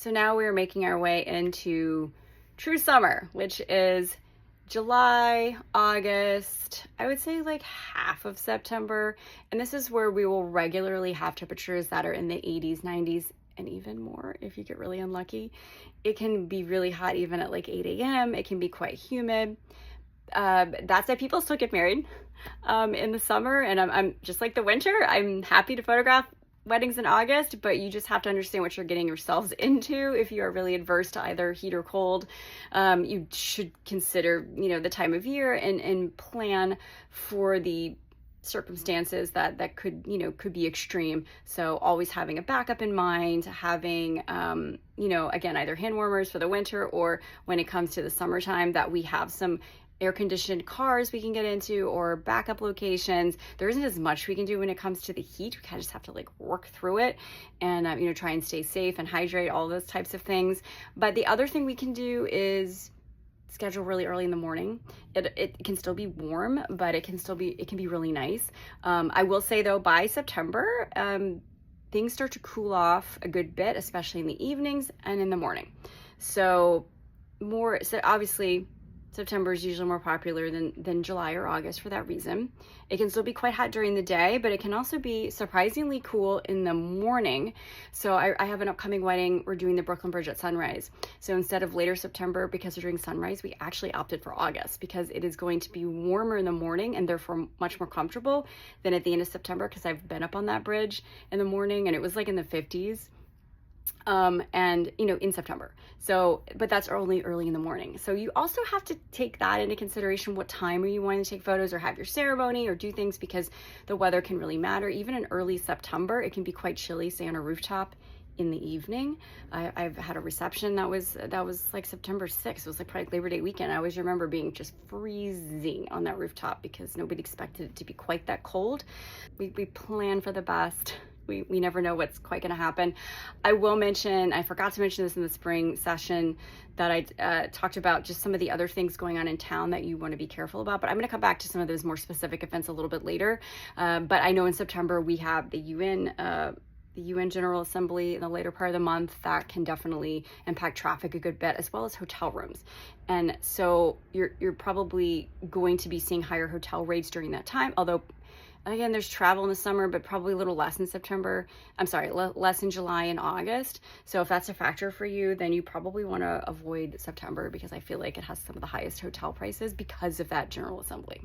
So now we're making our way into true summer, which is July, August, I would say like half of September. And this is where we will regularly have temperatures that are in the 80s, 90s, and even more if you get really unlucky. It can be really hot even at like 8 a.m. It can be quite humid. That said, people still get married in the summer, and I'm just like the winter. I'm happy to photograph weddings in August, but you just have to understand what you're getting yourselves into. If you are really adverse to either heat or cold, you should consider, the time of year and plan for the circumstances that could be extreme. So always having a backup in mind, having, again, either hand warmers for the winter, or when it comes to the summertime, that we have some air-conditioned cars we can get into or backup locations. There isn't as much we can do when it comes to the heat. We kind of just have to like work through it and, try and stay safe and hydrate, all those types of things. But the other thing we can do is schedule really early in the morning. It can still be warm, but it can be really nice. I will say though, by September, things start to cool off a good bit, especially in the evenings and in the morning. So obviously September is usually more popular than July or August for that reason. It can still be quite hot during the day, but it can also be surprisingly cool in the morning. So I have an upcoming wedding. We're doing the Brooklyn Bridge at sunrise. So instead of later September, because we're doing sunrise, we actually opted for August because it is going to be warmer in the morning and therefore much more comfortable than at the end of September, because I've been up on that bridge in the morning and it was like in the 50s. In September. So, but that's early in the morning. So you also have to take that into consideration. What time are you wanting to take photos or have your ceremony or do things, because the weather can really matter. Even in early September, it can be quite chilly, say on a rooftop in the evening. I've had a reception that was like September 6th. It was like probably Labor Day weekend. I always remember being just freezing on that rooftop because nobody expected it to be quite that cold. We plan for the best. We never know what's quite going to happen. I forgot to mention this in the spring session that I talked about, just some of the other things going on in town that you want to be careful about. But I'm going to come back to some of those more specific events a little bit later. But I know in September we have the UN General Assembly in the later part of the month that can definitely impact traffic a good bit, as well as hotel rooms. And so you're probably going to be seeing higher hotel rates during that time, although again, there's travel in the summer, but probably a little less in less in July and August. So if that's a factor for you, then you probably want to avoid September, because I feel like it has some of the highest hotel prices because of that General Assembly.